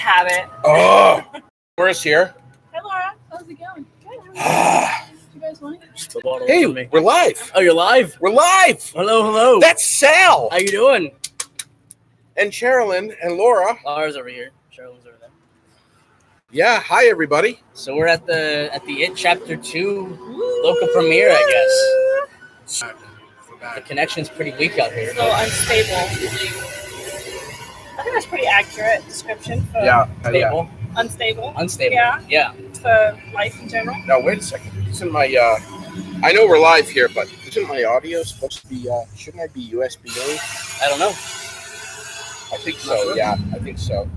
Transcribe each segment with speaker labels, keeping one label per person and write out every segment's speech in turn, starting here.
Speaker 1: have it.
Speaker 2: Oh, Laura's here.
Speaker 1: Hi, Laura. How's it going? Good. How you guys want it?
Speaker 2: Hey, we're live.
Speaker 3: Oh, you're live?
Speaker 2: We're live.
Speaker 3: Hello.
Speaker 2: That's Sal.
Speaker 3: How you doing?
Speaker 2: And Sherilyn and Laura.
Speaker 3: Laura's over here. Sherilyn's over there.
Speaker 2: Yeah, hi everybody.
Speaker 3: So we're at the It Chapter 2 local premiere, I guess. The connection's pretty weak out here.
Speaker 1: So unstable. I think that's pretty accurate description for
Speaker 3: Stable.
Speaker 1: unstable.
Speaker 3: Unstable.
Speaker 1: Yeah. For life in general.
Speaker 2: Now wait a second. Isn't my I know we're live here, but isn't my audio supposed to be shouldn't I be USB-A?
Speaker 3: I don't know.
Speaker 2: I think so, yeah. I think so.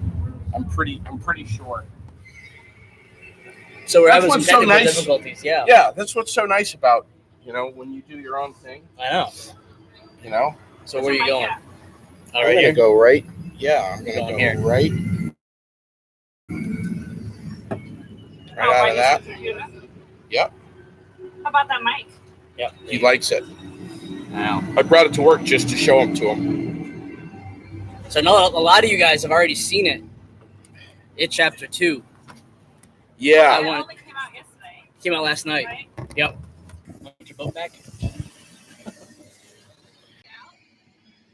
Speaker 2: I'm pretty sure.
Speaker 3: So we're
Speaker 2: That's
Speaker 3: having some
Speaker 2: what's so
Speaker 3: technical
Speaker 2: nice.
Speaker 3: difficulties, yeah.
Speaker 2: Yeah, that's what's so nice about, when you do your own thing,
Speaker 3: I know.
Speaker 1: Where's
Speaker 3: So where are you
Speaker 1: the mic
Speaker 3: going?
Speaker 1: at?
Speaker 3: All
Speaker 2: I'm
Speaker 3: right,
Speaker 2: gonna
Speaker 3: here.
Speaker 2: go right. Yeah, I'm gonna
Speaker 3: Going
Speaker 2: go
Speaker 3: here.
Speaker 2: right. Right out of that. Yep.
Speaker 1: How about that mic?
Speaker 3: Yep.
Speaker 2: He likes it.
Speaker 3: I know.
Speaker 2: I brought it to work just to show him to him.
Speaker 3: So I know a lot of you guys have already seen it. It Chapter 2
Speaker 2: Yeah.
Speaker 1: It
Speaker 3: want-
Speaker 1: only came out yesterday.
Speaker 3: came out last night.
Speaker 1: Right?
Speaker 3: Yep. Get your boat back.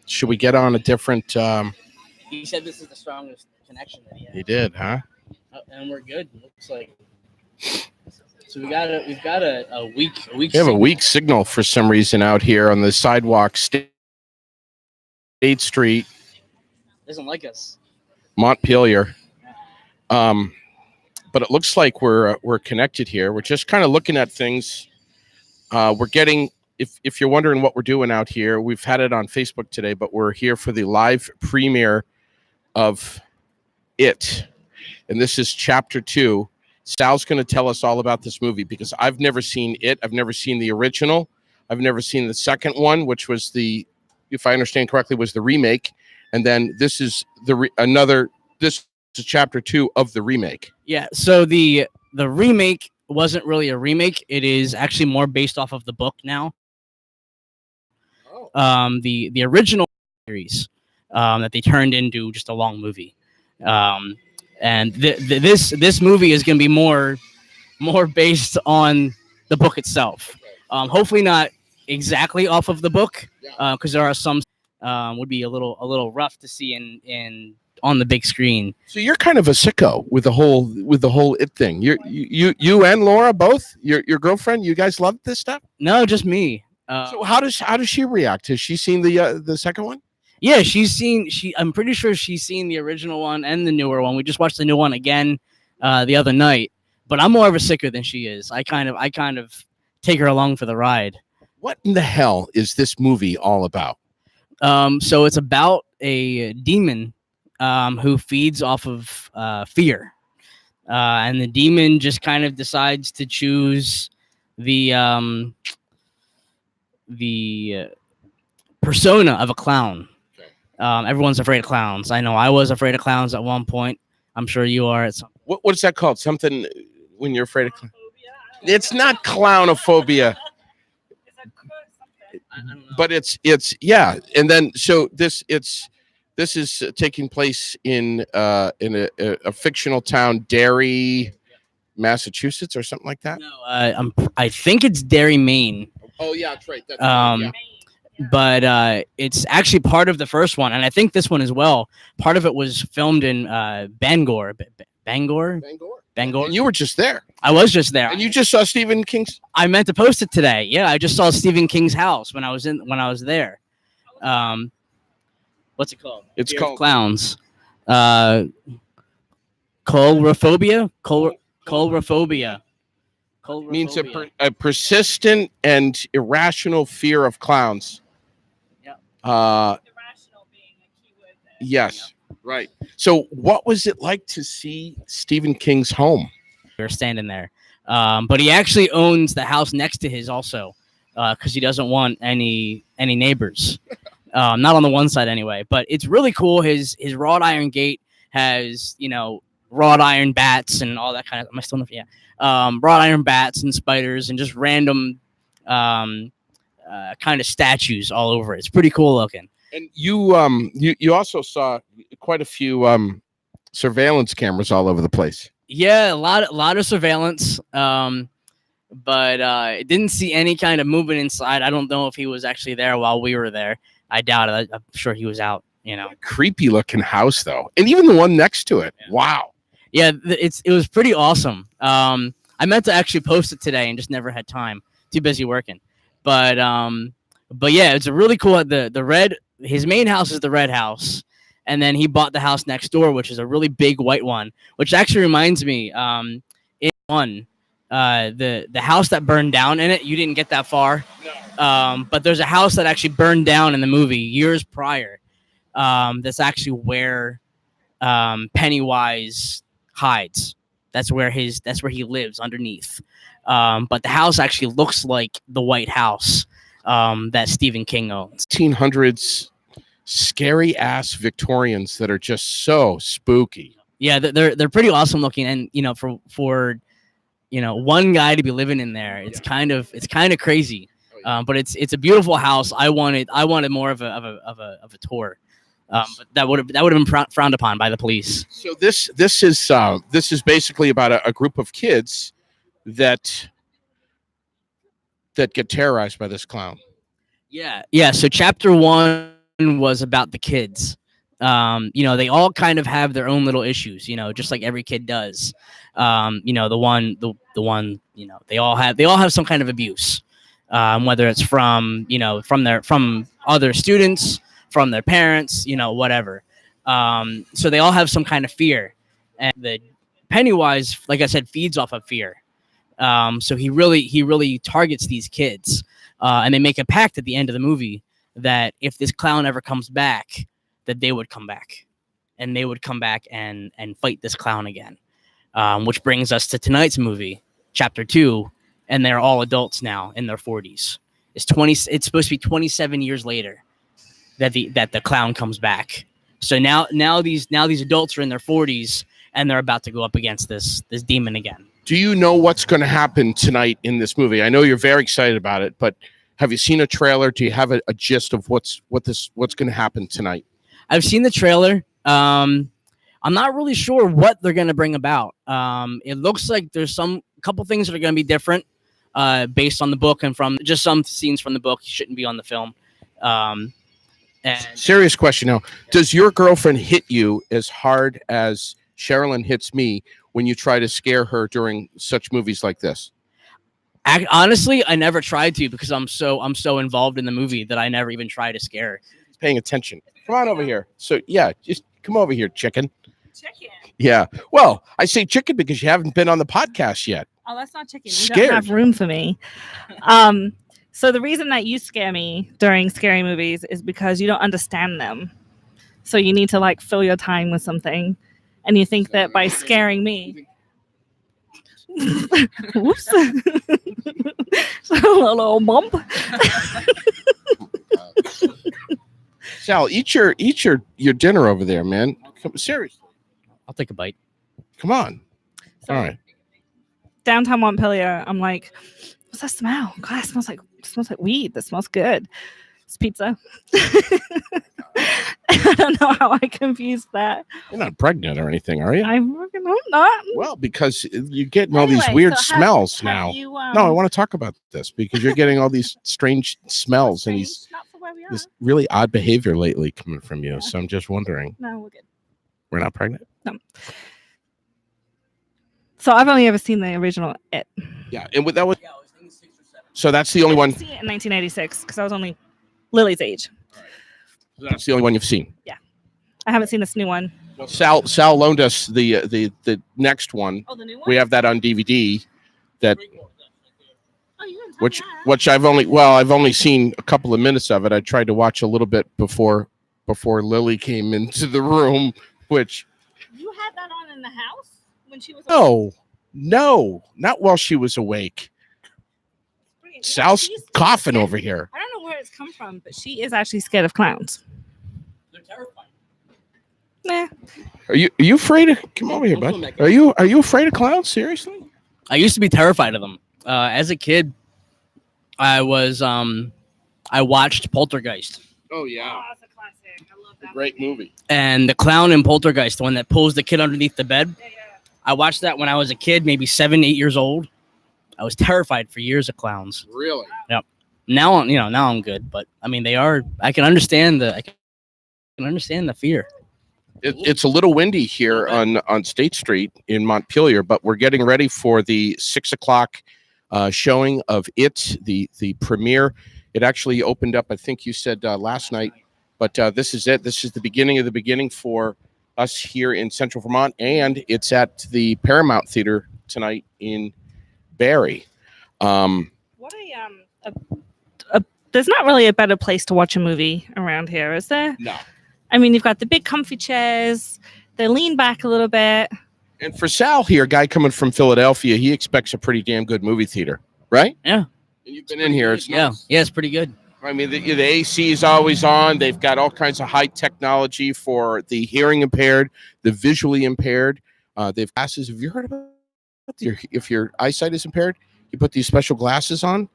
Speaker 2: Should we get on a different?
Speaker 3: He said this is the strongest connection that he has.
Speaker 2: He did, huh?
Speaker 3: And we're good. Looks like. So we've got a week.
Speaker 2: We have a weak signal for some reason out here on the sidewalk, State Street,
Speaker 3: Doesn't like us.
Speaker 2: Montpelier. But it looks like we're connected here. We're just kind of looking at things. We're getting. If you're wondering what we're doing out here, we've had it on Facebook today, but we're here for the live premiere of It, and this is Chapter 2. Sal's going to tell us all about this movie because I've never seen it. I've never seen the original. I've never seen the second one, which was if I understand correctly, was the remake. And then this is this is Chapter 2 of the remake.
Speaker 3: Yeah. So the remake wasn't really a remake. It is actually more based off of the book now. The original series that they turned into just a long movie. And this movie is going to be more based on the book itself. Hopefully not exactly off of the book, because there are some would be a little rough to see in on the big screen.
Speaker 2: So you're kind of a sicko with the whole It thing. You and Laura both, your girlfriend, you guys love this stuff?
Speaker 3: No, just me.
Speaker 2: So how does she react? Has she seen the second one?
Speaker 3: Yeah, I'm pretty sure she's seen the original one and the newer one. We just watched the new one again the other night. But I'm more of a sicker than she is. I kind of take her along for the ride.
Speaker 2: What in the hell is this movie all about?
Speaker 3: So it's about a demon who feeds off of fear. And the demon just kind of decides to choose the persona of a clown. Everyone's afraid of clowns. I know I was afraid of clowns at one point. I'm sure you are at some.
Speaker 2: What is that called? Something when you're afraid of clowns? It's not clownophobia. But it's yeah. And then so this is taking place in a fictional town, Derry, Massachusetts, or something like that.
Speaker 3: No, I think it's Derry, Maine.
Speaker 2: Oh yeah, that's right. That's right, yeah.
Speaker 3: But it's actually part of the first one, and I think this one as well. Part of it was filmed in Bangor. Bangor.
Speaker 2: And you were just there.
Speaker 3: I was just there.
Speaker 2: And you just saw Stephen King's.
Speaker 3: I meant to post it today. Yeah, I just saw Stephen King's house when I was there. What's it called?
Speaker 2: It's
Speaker 3: Fear
Speaker 2: called
Speaker 3: of Clowns. Coulrophobia. Coulrophobia.
Speaker 2: Means a persistent and irrational fear of clowns.
Speaker 3: Yeah.
Speaker 1: Irrational being a keyword there.
Speaker 2: Yes. Right. So what was it like to see Stephen King's home?
Speaker 3: We were standing there. But he actually owns the house next to his also, because he doesn't want any neighbors. Not on the one side anyway. But it's really cool. His wrought iron gate has, wrought iron bats and all that kind of. Am I still in the, yeah. Wrought iron bats and spiders and just random kind of statues all over it. It's pretty cool looking.
Speaker 2: And you also saw quite a few surveillance cameras all over the place.
Speaker 3: Yeah, a lot of surveillance. But it didn't see any kind of movement inside. I don't know if he was actually there while we were there. I doubt it. I'm sure he was out.
Speaker 2: Creepy looking house though, and even the one next to it. Wow.
Speaker 3: Yeah, it was pretty awesome. I meant to actually post it today and just never had time. Too busy working. But yeah, it's a really cool. The red. His main house is the red house, and then he bought the house next door, which is a really big white one. Which actually reminds me, in one, the house that burned down in it. You didn't get that far, but there's a house that actually burned down in the movie years prior. That's actually where Pennywise hides. That's where he lives underneath. But the house actually looks like the White House that Stephen King owns.
Speaker 2: 1800s scary ass Victorians that are just so spooky.
Speaker 3: Yeah, they're pretty awesome looking, and for one guy to be living in there, it's kind of crazy. But it's a beautiful house. I wanted more of a tour. But that would have been frowned upon by the police.
Speaker 2: So this is basically about a group of kids that get terrorized by this clown.
Speaker 3: Yeah. So chapter 1 was about the kids. They all kind of have their own little issues. Just like every kid does. The one. They all have some kind of abuse. Whether it's from other students, from their parents, whatever. So they all have some kind of fear, and the Pennywise, like I said, feeds off of fear. So he really targets these kids, and they make a pact at the end of the movie that if this clown ever comes back, that they would come back, and they would come back and fight this clown again. Which brings us to tonight's movie, chapter 2, and they're all adults now in their 40s. It's supposed to be 27 years later that the clown comes back. So now these adults are in their 40s, and they're about to go up against this demon again.
Speaker 2: Do you know what's going to happen tonight in this movie? I know you're very excited about it, but have you seen a trailer? Do you have a gist of what's going to happen tonight?
Speaker 3: I've seen the trailer. I'm not really sure what they're going to bring about. It looks like there's couple things that are going to be different based on the book, and from just some scenes from the book shouldn't be on the film. And
Speaker 2: serious question now. Does your girlfriend hit you as hard as Sherilyn hits me when you try to scare her during such movies like this?
Speaker 3: Honestly, I never tried to, because I'm so involved in the movie that I never even try to scare her.
Speaker 2: He's paying attention. Come on over here. So yeah, just come over here, chicken.
Speaker 1: Chicken.
Speaker 2: Yeah. Well, I say chicken because you haven't been on the podcast yet.
Speaker 1: Oh, that's not chicken.
Speaker 2: Scared.
Speaker 1: You don't have room for me. So the reason that you scare me during scary movies is because you don't understand them. So you need to fill your time with something, and you think that by scaring me. Whoops. So a little bump.
Speaker 2: Sal, eat your dinner over there, man. Seriously.
Speaker 3: I'll take a bite.
Speaker 2: Come on.
Speaker 1: So,
Speaker 2: all right.
Speaker 1: Downtown Montpelier, I'm like, what's that smell? God, it smells like weed. That smells good. It's pizza. I don't know how I confused that.
Speaker 2: You're not pregnant or anything, are you?
Speaker 1: I'm not.
Speaker 2: Well, because you're getting all these weird smells now. No, I want to talk about this because you're getting all these strange smells and this really odd behavior lately coming from you. Yeah. So I'm just wondering.
Speaker 1: No, we're good.
Speaker 2: We're not pregnant?
Speaker 1: No. So I've only ever seen the original It.
Speaker 2: Yeah, and that was. So that's the only one.
Speaker 1: I see it in 1986 because I was only Lily's age.
Speaker 2: So that's the only one you've seen.
Speaker 1: Yeah, I haven't seen this new one.
Speaker 2: Well, Sal loaned us the next one.
Speaker 1: Oh, the new one.
Speaker 2: We have that on DVD. That.
Speaker 1: Oh, you didn't tell me that.
Speaker 2: Which I've only seen a couple of minutes of it. I tried to watch a little bit before Lily came into the room. Which.
Speaker 1: You had that on in the house when she was.
Speaker 2: No, not while she was awake. Sal's coughing over here.
Speaker 1: I don't know where it's come from, but she is actually scared of clowns.
Speaker 3: They're terrifying.
Speaker 1: Nah.
Speaker 2: Are you afraid of? Come over here, bud. Are you afraid of clowns? Seriously?
Speaker 3: I used to be terrified of them. As a kid, I watched Poltergeist.
Speaker 2: Oh yeah.
Speaker 1: Oh, that's a classic. I love
Speaker 2: Great movie.
Speaker 3: And the clown in Poltergeist, the one that pulls the kid underneath the bed. I watched that when I was a kid, maybe 7, 8 years old. I was terrified for years of clowns.
Speaker 2: Really?
Speaker 3: Now I'm good, but I mean, they are. I can understand the fear.
Speaker 2: It's a little windy here on State Street in Montpelier, but we're getting ready for the 6:00 showing of it, the premiere. It actually opened up, I think you said last night, but this is it. This is the beginning of the beginning for us here in Central Vermont, and it's at the Paramount Theater tonight in Barrie.
Speaker 1: What there's not really a better place to watch a movie around here, is there?
Speaker 2: No.
Speaker 1: I mean, you've got the big comfy chairs. They lean back a little bit.
Speaker 2: And for Sal here, guy coming from Philadelphia, he expects a pretty damn good movie theater, right?
Speaker 3: Yeah.
Speaker 2: And you've been in here. It's nice.
Speaker 3: Yeah, it's pretty good.
Speaker 2: I mean, the AC is always on. They've got all kinds of high technology for the hearing impaired, the visually impaired. They've glasses. Have you heard about if your eyesight is impaired, you put these special glasses on,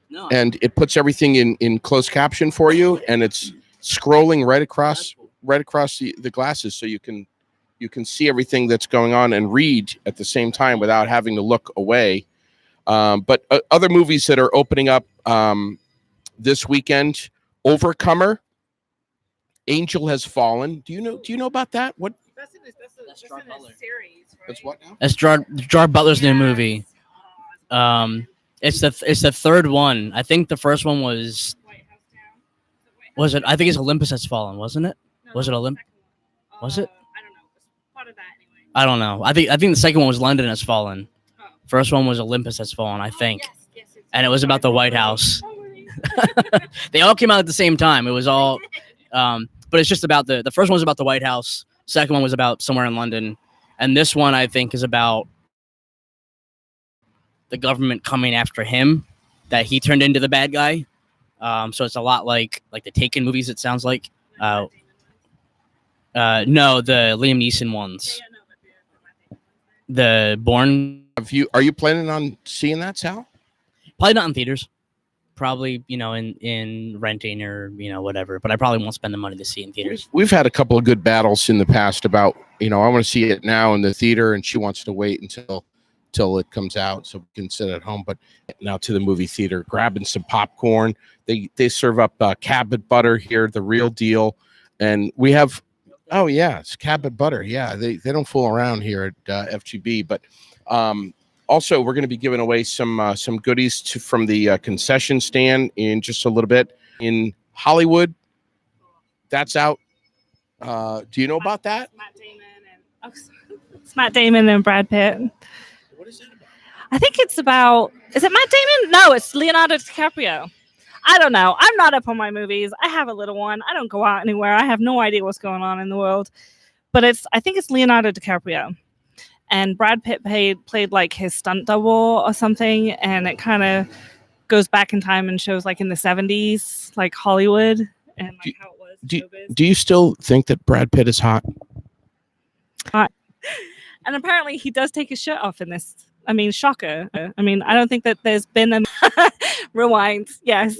Speaker 3: No.
Speaker 2: and it puts everything in closed caption for you, and it's scrolling right across the glasses, so you can see everything that's going on and read at the same time without having to look away. But other movies that are opening up this weekend: Overcomer, Angel Has Fallen. Do you know about that? What?
Speaker 1: That's in a series, right?
Speaker 2: That's what now?
Speaker 3: That's Gerard Butler's new movie. It's the third one. I think the first one was it? I think it's Olympus Has Fallen, wasn't it? Was it Olympus? Was it?
Speaker 1: I don't know. It was part of that anyway.
Speaker 3: I don't know. I think the second one was London Has Fallen. First one was Olympus Has Fallen, I think.
Speaker 1: Yes,
Speaker 3: And it was about the White House. They all came out at the same time. It was all, but it's just about the first one was about the White House. Second one was about somewhere in London, and this one I think is about the government coming after him, that he turned into the bad guy. So it's a lot like the Taken movies. It sounds like. No, the Liam Neeson ones. The Bourne.
Speaker 2: Are you planning on seeing that, Sal?
Speaker 3: Probably not in theaters. Probably, in renting or, whatever. But I probably won't spend the money to see it in theaters.
Speaker 2: We've had a couple of good battles in the past about, I want to see it now in the theater, and she wants to wait until it comes out so we can sit at home. But now to the movie theater, grabbing some popcorn. They serve up Cabot butter here, the real deal. And we have, it's Cabot butter. Yeah, they don't fool around here at FGB. But also, we're going to be giving away some goodies from the concession stand in just a little bit in Hollywood. That's out. Do you know about that?
Speaker 1: It's Matt Damon and Brad Pitt.
Speaker 2: What is that about?
Speaker 1: I think it's about. Is it Matt Damon? No, it's Leonardo DiCaprio. I don't know. I'm not up on my movies. I have a little one. I don't go out anywhere. I have no idea what's going on in the world. But I think it's Leonardo DiCaprio. And Brad Pitt played like his stunt double or something, and it kind of goes back in time and shows like in the 70s, like Hollywood and like how it was.
Speaker 2: Do you still think that Brad Pitt is hot?
Speaker 1: Hot. And apparently he does take his shirt off in this. I mean, shocker. I mean, I don't think that there's been a rewind. Yes.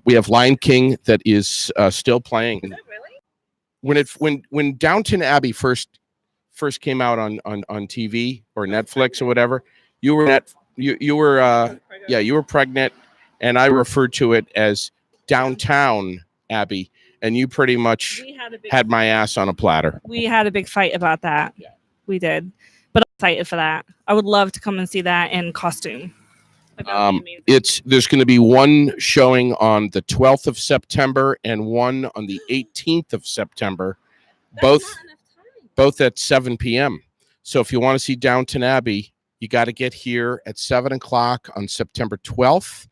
Speaker 2: We have Lion King that is still playing.
Speaker 1: Is it really?
Speaker 2: When Downton Abbey first came out on TV or Netflix or whatever, you were pregnant, and I referred to it as Downtown Abbey, and you pretty much had my ass on a platter.
Speaker 1: We had a big fight about that.
Speaker 2: Yeah.
Speaker 1: We did, but I'm excited for that. I would love to come and see that in costume.
Speaker 2: There's going to be one showing on the 12th of September and one on the 18th of September. Both at 7 p.m. So if you want to see Downton Abbey, you got to get here at 7 o'clock on September 12th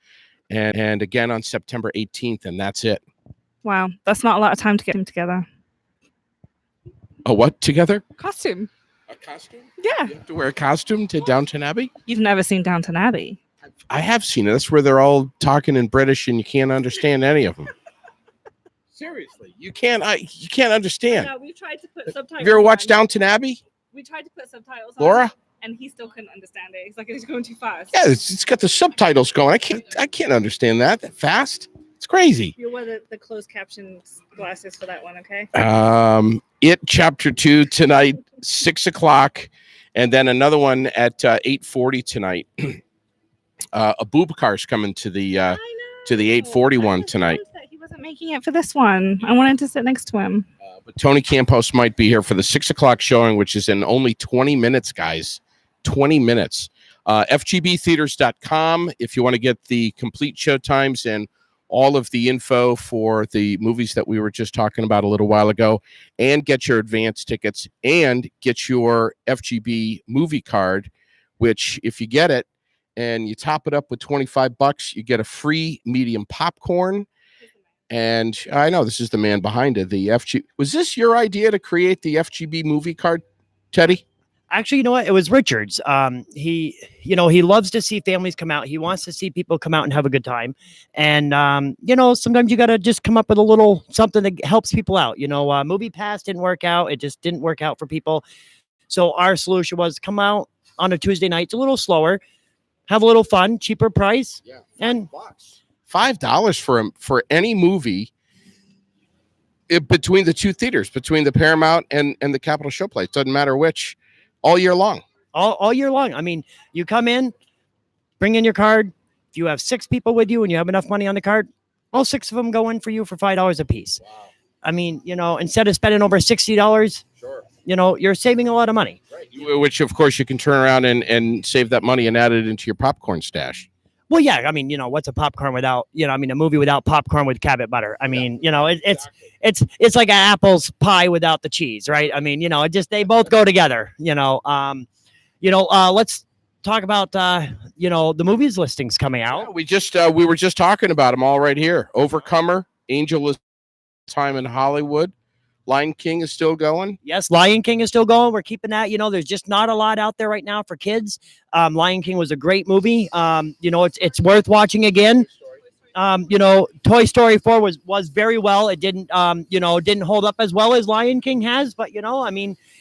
Speaker 2: and again on September 18th, and that's it.
Speaker 1: Wow, that's not a lot of time to get them together.
Speaker 2: A what together?
Speaker 1: Costume.
Speaker 2: A costume?
Speaker 1: Yeah.
Speaker 2: You have to wear a costume to Downton Abbey?
Speaker 1: You've never seen Downton Abbey?
Speaker 2: I have seen it. That's where they're all talking in British and you can't understand any of them. Seriously, you can't understand.
Speaker 1: No, we tried to put subtitles.
Speaker 2: Have you ever watched Downton Abbey?
Speaker 1: We tried to put subtitles
Speaker 2: Laura?
Speaker 1: on, and he still couldn't understand it. It's like it's going too fast.
Speaker 2: Yeah, it's got the subtitles going. I can't understand that fast. It's crazy.
Speaker 1: You wear the closed caption glasses for that one, okay?
Speaker 2: It Chapter 2 tonight, 6:00, and then another one at 8:40 tonight. Abubakar is coming to the 8:41 tonight.
Speaker 1: He wasn't making it for this one. I wanted to sit next to him.
Speaker 2: But Tony Campos might be here for the 6:00 showing, which is in only 20 minutes, guys. 20 minutes. FGBtheaters.com if you want to get the complete show times and all of the info for the movies that we were just talking about a little while ago, and get your advance tickets and get your FGB movie card, which if you get it and you top it up with $25, you get a free medium popcorn. And I know this is the man behind it. The FG was this your idea to create the FGB movie card, Teddy?
Speaker 4: Actually, you know what? It was Richard's. He loves to see families come out. He wants to see people come out and have a good time. And, sometimes you got to just come up with a little something that helps people out. Movie Pass didn't work out. It just didn't work out for people. So our solution was come out on a Tuesday night. It's a little slower, have a little fun, cheaper price.
Speaker 2: Yeah.
Speaker 4: And
Speaker 2: $5 for any movie between the two theaters, between the Paramount and the Capitol Showplace. Doesn't matter which. All year long.
Speaker 4: All year long. I mean, you come in, bring in your card. If you have 6 people with you and you have enough money on the card, all 6 of them go in for you for $5 a piece.
Speaker 2: Wow.
Speaker 4: I mean, instead of spending over $60,
Speaker 2: Sure.
Speaker 4: You're saving a lot of money.
Speaker 2: Right. Which, of course, you can turn around and save that money and add it into your popcorn stash.
Speaker 4: Well, yeah. I mean, what's a popcorn without, a movie without popcorn with Cabot butter? I mean, it's like an apple's pie without the cheese, right? I mean, they both go together, let's talk about, the movies listings coming out.
Speaker 2: Yeah, we were just talking about them all right here. Overcomer, Angel Time in Hollywood. Lion King is still going.
Speaker 4: Yes, Lion King is still going. We're keeping that. There's just not a lot out there right now for kids. Lion King was a great movie. It's worth watching again. Toy Story 4 was very well. It didn't hold up as well as Lion King has, but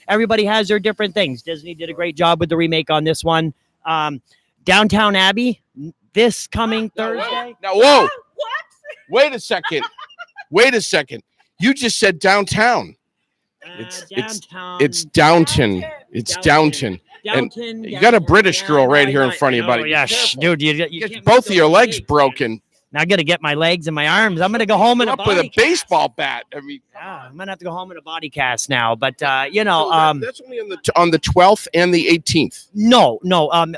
Speaker 4: everybody has their different things. Disney did a great job with the remake on this one. Downtown Abbey this coming Thursday.
Speaker 2: Now, whoa.
Speaker 1: What?
Speaker 2: Wait a second. You just said downtown. It's Downton. It's Downton. And you got a British girl right here in front of you, buddy.
Speaker 4: Oh, yeah, dude. You
Speaker 2: Get
Speaker 4: can't
Speaker 2: both of
Speaker 4: move
Speaker 2: your
Speaker 4: those
Speaker 2: legs broken.
Speaker 4: Now I got to get my legs and my arms. I'm going to go home in a
Speaker 2: Up
Speaker 4: body
Speaker 2: with a
Speaker 4: cast.
Speaker 2: baseball bat. I mean,
Speaker 4: Yeah, I'm going to have to go home in a body cast now. But,
Speaker 2: that's only on the 12th and the 18th.
Speaker 4: No.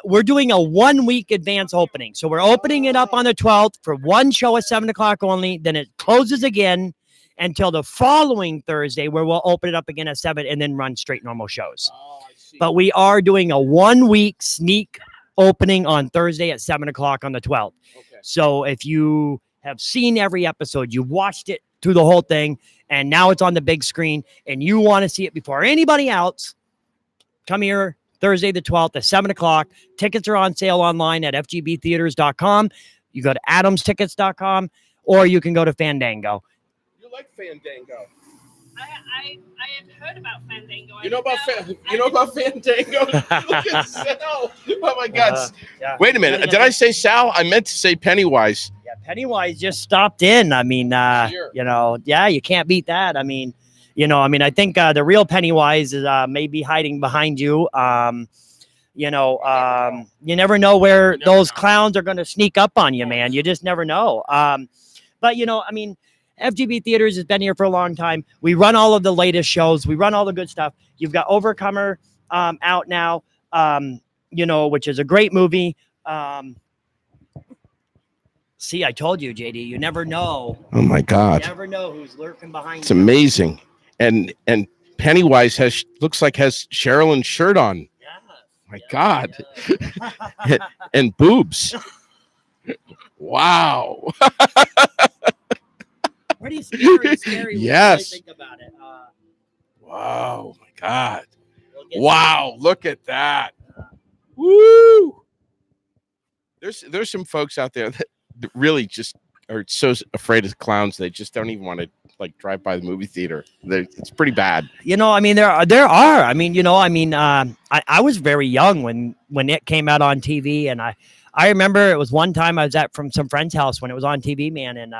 Speaker 4: We're doing a 1 week advance opening. So we're opening it up on the 12th for one show at 7:00 only. Then it closes again until the following Thursday, where we'll open it up again at 7 and then run straight normal shows.
Speaker 2: Oh, I see.
Speaker 4: But we are doing a 1 week sneak opening on Thursday at 7:00 on the 12th.
Speaker 2: Okay.
Speaker 4: So if you have seen every episode, you watched it through the whole thing, and now it's on the big screen, and you want to see it before anybody else, come here Thursday the 12th at 7:00. Tickets are on sale online at fgbtheaters.com. You go to adamstickets.com, or you can go to Fandango.
Speaker 2: You like Fandango?
Speaker 1: I had heard about Fandango.
Speaker 2: You know about Fandango? Look at Sal. Oh my God!
Speaker 4: Yeah.
Speaker 2: Wait a minute. Did I say Sal? I meant to say Pennywise.
Speaker 4: Yeah, Pennywise just stopped in. I mean,
Speaker 2: Sure.
Speaker 4: You can't beat that. I mean, I think the real Pennywise is maybe hiding behind you. You never know where those clowns are going to sneak up on you, man. You just never know. But FGB Theaters has been here for a long time. We run all of the latest shows. We run all the good stuff. You've got Overcomer out now, which is a great movie. See, I told you, JD, you never know.
Speaker 2: Oh my God!
Speaker 4: You never know who's lurking behind
Speaker 2: It's
Speaker 4: you.
Speaker 2: amazing. And Pennywise looks like has Sherilyn's shirt on. My God. And boobs. Wow.
Speaker 4: Pretty scary.
Speaker 2: Yes.
Speaker 4: When you really think about it.
Speaker 2: Wow. My God.
Speaker 4: We'll get
Speaker 2: Wow. Look at that. Woo. There's some folks out there that really just are so afraid of clowns they just don't even want to drive by the movie theater. It's pretty bad.
Speaker 4: there are. I was very young when it came out on TV, and I remember it was one time I was at from some friend's house when it was on TV, man, and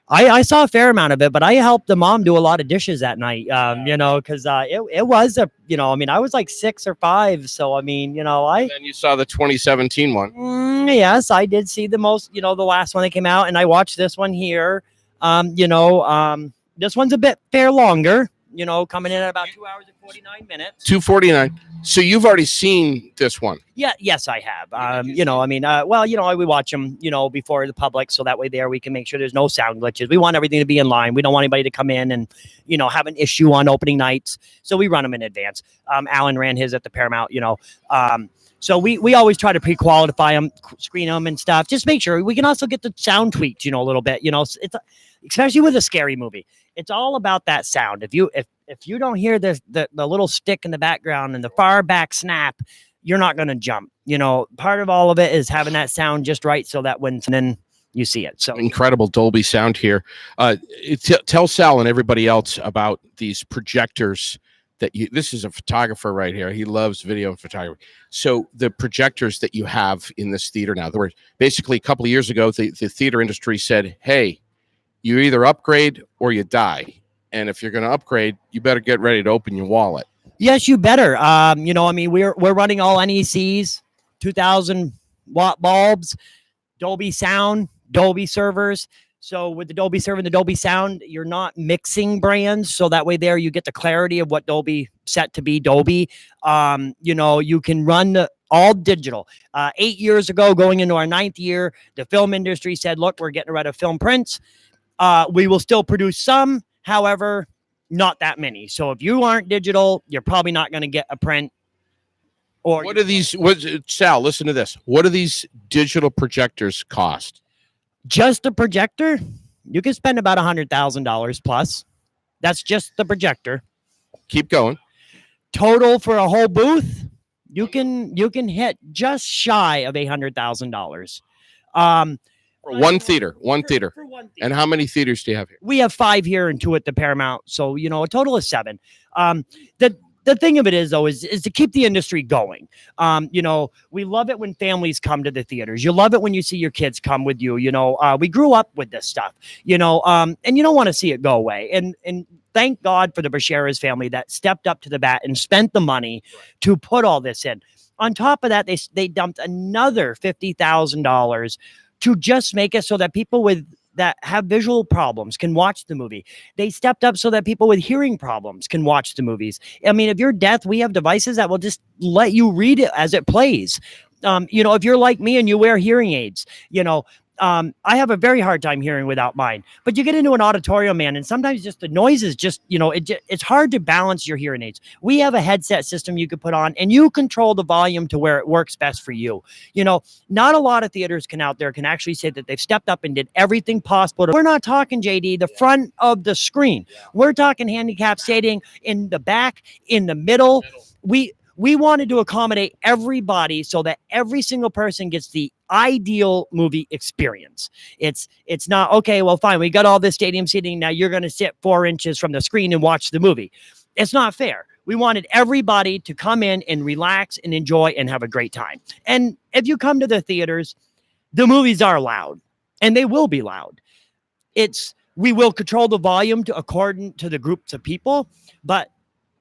Speaker 4: I saw a fair amount of it, but I helped the mom do a lot of dishes that night, you know, because it was a, you know, I mean, I was like 6 or 5. So, I mean, you know,
Speaker 2: And then you saw the 2017 one.
Speaker 4: yes, I did see the most, you know, the last one that came out, and I watched this one here. You know, this one's a bit fair longer, you know, coming in at about 2 hours and 49 minutes.
Speaker 2: 249. So you've already seen this one.
Speaker 4: Yeah, yes, I have. You know, I mean, well, you know, we watch them, you know, before the public, so that way there we can make sure there's no sound glitches. We want everything to be in line. We don't want anybody to come in and, you know, have an issue on opening nights. So we run them in advance. Alan ran his at the Paramount, you know. So we always try to pre-qualify them, screen them and stuff. Just make sure we can also get the sound tweaked, you know, a little bit. You know, it's especially with a scary movie. It's all about that sound. If you don't hear the little stick in the background and the far back snap, you're not going to jump. You know, part of all of it is having that sound just right so that when then you see it. So
Speaker 2: incredible Dolby sound here. Tell Sal and everybody else about these projectors that you, this is a photographer right here. He loves video and photography. So the projectors that you have in this theater now, there were basically a couple of years ago, the theater industry said, hey, you either upgrade or you die. And if you're going to upgrade, you better get ready to open your wallet.
Speaker 4: Yes, you better. You know, I mean, we're running all NECs, 2,000 watt bulbs, Dolby sound, Dolby servers. So with the Dolby server and the Dolby sound, you're not mixing brands. So that way there you get the clarity of what Dolby set to be Dolby. You know, you can run all digital. 8 years ago, going into our 9th year, the film industry said, look, we're getting rid of film prints. We will still produce some, however, not that many. So if you aren't digital, you're probably not going to get a print. Or
Speaker 2: what are these? Sal, listen to this. What do these digital projectors cost?
Speaker 4: Just a projector, you can spend about $100,000 plus. That's just the projector.
Speaker 2: Keep going.
Speaker 4: Total for a whole booth, you can hit just shy of $800,000.
Speaker 2: For one theater, one theater.
Speaker 4: For one theater.
Speaker 2: And how many theaters do you have here?
Speaker 4: We have 5 here and 2 at the Paramount. So, you know, a total of 7. The thing of it is, though, is to keep the industry going. You know, we love it when families come to the theaters. You love it when you see your kids come with you. You know, we grew up with this stuff, you know, and you don't want to see it go away. And thank God for the Bashara's family that stepped up to the bat and spent the money to put all this in. On top of that, they dumped another $50,000 to just make it so that people that have visual problems can watch the movie. They stepped up so that people with hearing problems can watch the movies. I mean, if you're deaf, we have devices that will just let you read it as it plays. You know, if you're like me and you wear hearing aids, you know, I have a very hard time hearing without mine. But you get into an auditorium, man, and sometimes just the noise is just, you know, it's hard to balance your hearing aids. We have a headset system you could put on, and you control the volume to where it works best for you. You know, not a lot of theaters can actually say that they've stepped up and did everything possible. We're not talking, JD, the front of the screen. We're talking handicap seating in the back, in the middle. We wanted to accommodate everybody so that every single person gets the ideal movie experience. It's not, okay, well, fine, we got all this stadium seating. Now you're going to sit 4 inches from the screen and watch the movie. It's not fair. We wanted everybody to come in and relax and enjoy and have a great time. And if you come to the theaters, the movies are loud, and they will be loud. We will control the volume according to the groups of people, but,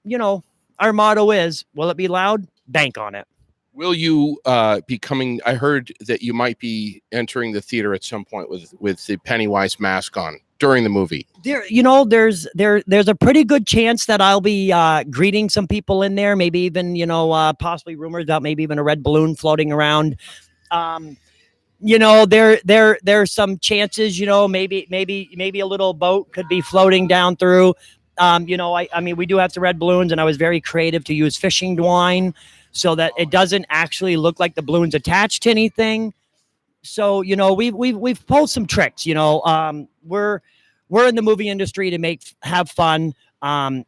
Speaker 4: you know, our motto is, will it be loud? Bank on it.
Speaker 2: Will you be coming? I heard that you might be entering the theater at some point with the Pennywise mask on during the movie.
Speaker 4: There, you know, there's a pretty good chance that I'll be greeting some people in there. Maybe even, you know, possibly rumors about maybe even a red balloon floating around. You know, there's some chances. You know, maybe a little boat could be floating down through. You know, I mean, we do have some red balloons, and I was very creative to use fishing twine so that it doesn't actually look like the balloon's attached to anything. So, you know, we've pulled some tricks. You know, we're in the movie industry to have fun.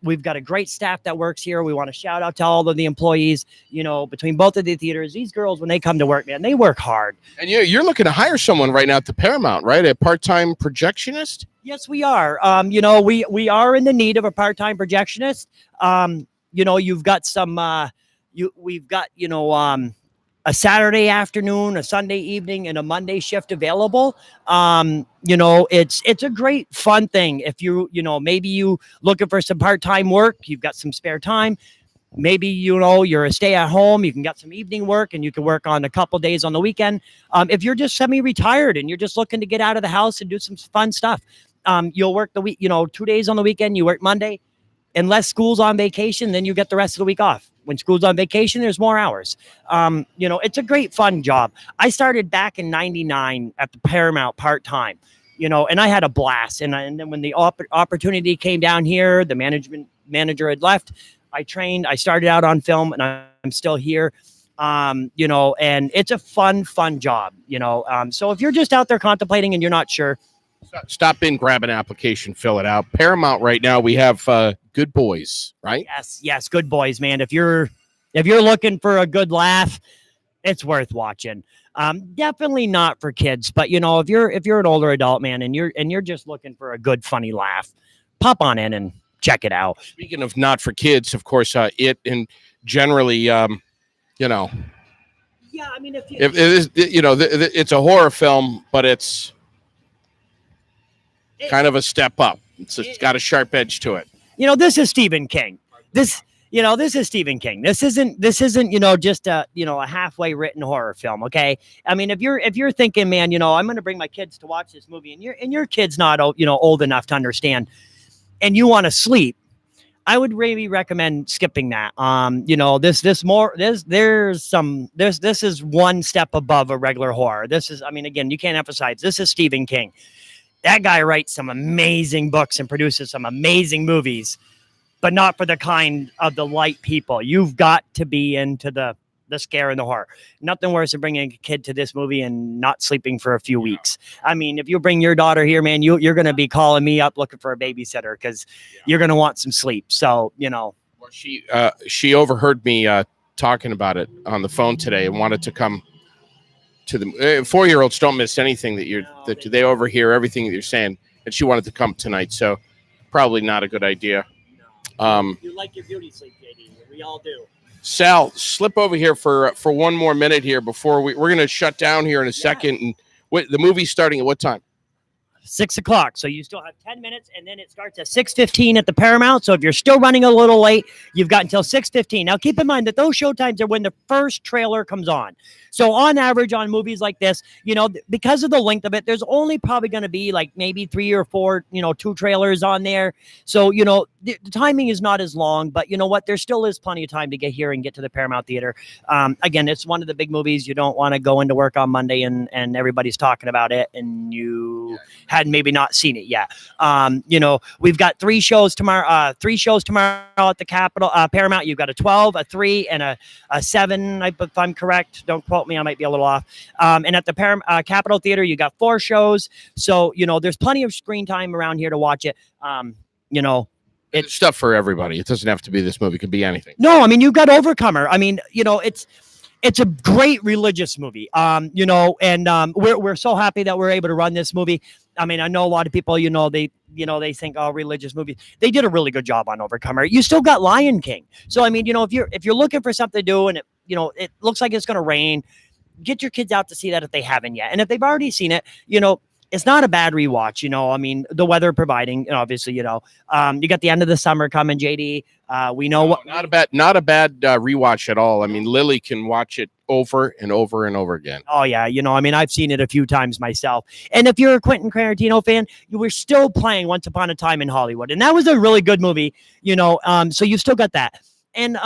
Speaker 4: We've got a great staff that works here. We want to shout out to all of the employees, you know, between both of the theaters. These girls, when they come to work, man, they work hard. And
Speaker 2: you're looking to hire someone right now at the Paramount, right? A part-time projectionist?
Speaker 4: Yes, we are. You know, we are in the need of a part-time projectionist. You know, you've got some, we've got, you know, a Saturday afternoon, a Sunday evening, and a Monday shift available. It's a great fun thing. If maybe you looking for some part-time work, you've got some spare time. Maybe, you're a stay at home, you can get some evening work and you can work on a couple days on the weekend. If you're just semi-retired and you're just looking to get out of the house and do some fun stuff, you'll work the week, 2 days on the weekend, you work Monday. Unless school's on vacation, then you get the rest of the week off. When school's on vacation, there's more hours. It's a great fun job. I started back in 99 at the Paramount part-time, and I had a blast. And then when the opportunity came down here, the manager had left. I trained, I started out on film, and I'm still here. And it's a fun job, so if you're just out there contemplating and you're not sure,
Speaker 2: stop in, grab an application, fill it out. Paramount right now, we have Good Boys, right?
Speaker 4: Yes, Good Boys, man. If you're looking for a good laugh, it's worth watching. Definitely not for kids, but if you're an older adult, man, and you're just looking for a good funny laugh, pop on in and check it out.
Speaker 2: Speaking of not for kids, of course, it and generally,
Speaker 4: Yeah, I mean,
Speaker 2: if it is, it's a horror film, but it's kind of a step up. It's got a sharp edge to it.
Speaker 4: This is Stephen King. This is Stephen King. This isn't, just a halfway written horror film. Okay. I mean, if you're thinking, man, I'm going to bring my kids to watch this movie and your kid's not, old enough to understand and you want to sleep, I would really recommend skipping that. This is one step above a regular horror. This is, I mean, again, you can't emphasize, this is Stephen King. That guy writes some amazing books and produces some amazing movies, but not for the kind of the light people. You've got to be into the scare and the horror. Nothing worse than bringing a kid to this movie and not sleeping for a few weeks. I mean, if you bring your daughter here, man, you're going to be calling me up looking for a babysitter because you're going to want some sleep. So,
Speaker 2: Well, she overheard me talking about it on the phone today and wanted to come to the 4-year-olds don't miss anything that they overhear everything that you're saying, and she wanted to come tonight. So probably not a good idea.
Speaker 4: You like your beauty sleep, JD. We all do.
Speaker 2: Sal, slip over here for one more minute here before we're going to shut down here in a second. And the movie's starting at what time?
Speaker 4: 6 o'clock. So you still have 10 minutes, and then it starts at 6:15 at the Paramount. So if you're still running a little late, you've got until 6:15. Now keep in mind that those showtimes are when the first trailer comes on. So on average on movies like this, because of the length of it, there's only probably going to be like maybe 3 or 4, 2 trailers on there. So, the timing is not as long, but you know what? There still is plenty of time to get here and get to the Paramount Theater. Again, it's one of the big movies. You don't want to go into work on Monday and everybody's talking about it and you had maybe not seen it yet. We've got 3 shows tomorrow. 3 shows tomorrow at the Paramount. You've got a 12, a 3, and a 7. If I'm correct, don't quote me. I might be a little off. And at the Capitol Theater, you got 4 shows. So there's plenty of screen time around here to watch it.
Speaker 2: It's stuff for everybody. It doesn't have to be this movie. It could be anything.
Speaker 4: No, I mean, you've got Overcomer. I mean, it's a great religious movie. We're so happy that we're able to run this movie. I mean, I know a lot of people, they think, oh, religious movies. They did a really good job on Overcomer. You still got Lion King. So, I mean, if you're looking for something to do and it looks like it's going to rain, get your kids out to see that if they haven't yet. And if they've already seen it, it's not a bad rewatch. I mean, the weather providing, obviously, you got the end of the summer coming, JD. We know
Speaker 2: not a bad rewatch at all. I mean, Lily can watch it over and over and over again.
Speaker 4: Oh yeah. I mean, I've seen it a few times myself. And if you're a Quentin Tarantino fan, you were still playing Once Upon a Time in Hollywood. And that was a really good movie, so you still got that. And,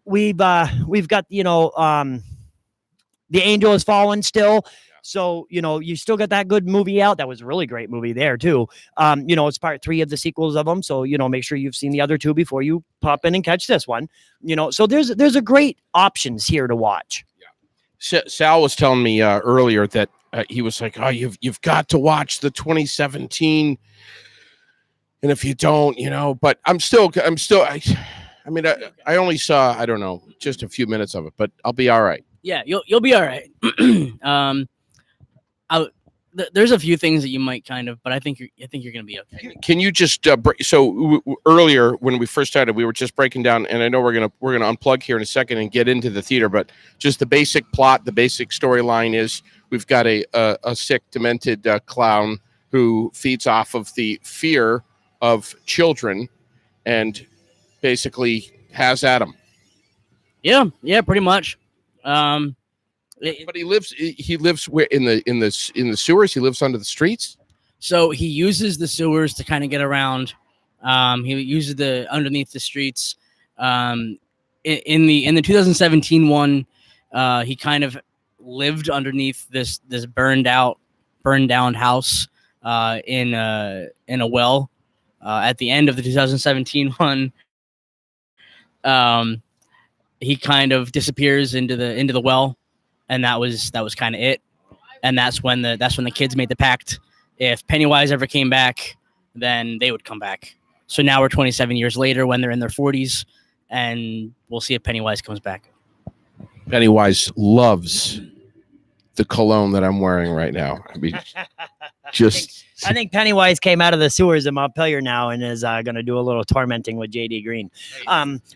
Speaker 4: we've got, The Angel Has Fallen still. So, you still got that good movie out. That was a really great movie there too. It's part 3 of the sequels of them. So, make sure you've seen the other 2 before you pop in and catch this one, so there's a great options here to watch.
Speaker 2: Yeah. Sal was telling me earlier that he was like, oh, you've got to watch the 2017. And if you don't, but I mean, I only saw, I don't know, just a few minutes of it, but I'll be all right.
Speaker 3: Yeah, you'll be all right. there's a few things that you might kind of, but I think you're gonna be okay.
Speaker 2: Can you just earlier when we first started, we were just breaking down, and I know we're gonna unplug here in a second and get into the theater, but just the basic plot, the basic storyline is we've got a sick, demented clown who feeds off of the fear of children, and basically has at them.
Speaker 3: Yeah, pretty much.
Speaker 2: But he lives where in the sewers. He lives under the streets.
Speaker 3: So he uses the sewers to kind of get around. He uses the underneath the streets. In the 2017 one, he kind of lived underneath this burned down house in a well. At the end of the 2017 one, he kind of disappears into the well. And that was kind of it. And that's when the kids made the pact. If Pennywise ever came back, then they would come back. So now we're 27 years later when they're in their 40s, and we'll see if Pennywise comes back.
Speaker 2: Pennywise loves the cologne that I'm wearing right now. I mean,
Speaker 4: I think Pennywise came out of the sewers of Montpelier now and is going to do a little tormenting with JD Green.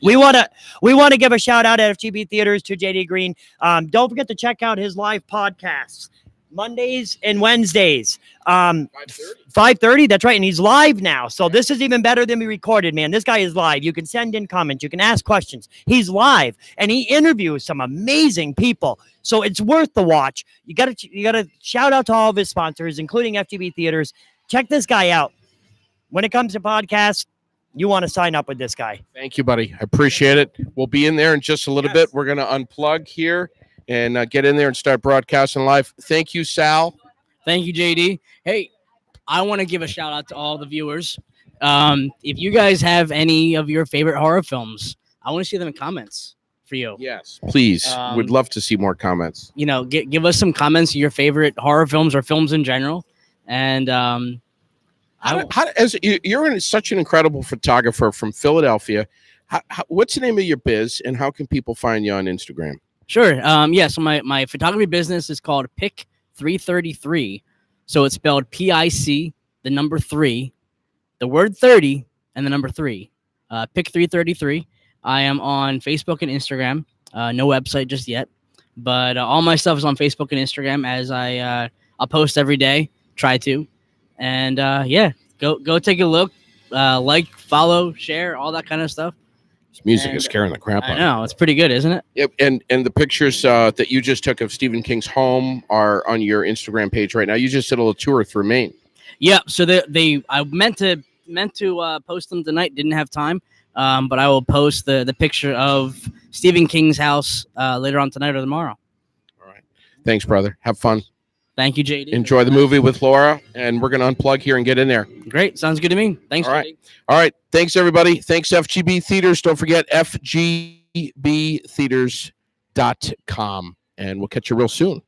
Speaker 4: We want to give a shout out at FGB Theaters to JD Green. Don't forget to check out his live podcasts Mondays and Wednesdays. 5:30. That's right. And he's live now. So this is even better than we recorded, man. This guy is live. You can send in comments. You can ask questions. He's live and he interviews some amazing people. So it's worth the watch. You gotta shout out to all of his sponsors, including FGB Theaters. Check this guy out. When it comes to podcasts, you want to sign up with this guy.
Speaker 2: Thank you, buddy. I appreciate it. We'll be in there in just a little bit. We're gonna unplug here and get in there and start broadcasting live. Thank you, Sal.
Speaker 3: Thank you, JD. Hey, I want to give a shout out to all the viewers. If you guys have any of your favorite horror films, I want to see them in comments for you.
Speaker 2: Yes, please. Would love to see more comments.
Speaker 3: Give us some comments of your favorite horror films or films in general. And
Speaker 2: you're such an incredible photographer from Philadelphia. What's the name of your biz, and how can people find you on Instagram?
Speaker 3: Sure. So my photography business is called Pick 333. So it's spelled PIC, the number 3, the word 30, and the number 3. Pick 333. I am on Facebook and Instagram. No website just yet, but all my stuff is on Facebook and Instagram. As I'll post every day. Try to, and go take a look. Like, follow, share, all that kind of stuff.
Speaker 2: This music is scaring the crap out of me.
Speaker 3: I know, it's pretty good, isn't it?
Speaker 2: Yep, and the pictures that you just took of Stephen King's home are on your Instagram page right now. You just did a little tour through Maine. Yeah,
Speaker 3: so I meant to post them tonight, didn't have time, but I will post the picture of Stephen King's house later on tonight or tomorrow.
Speaker 2: All right, thanks, brother. Have fun.
Speaker 3: Thank you, JD.
Speaker 2: Enjoy the movie with Laura, and we're going to unplug here and get in there.
Speaker 3: Great. Sounds good to me. Thanks,
Speaker 2: all right.
Speaker 3: JD.
Speaker 2: All right. Thanks, everybody. Thanks, FGB Theaters. Don't forget FGBtheaters.com, and we'll catch you real soon.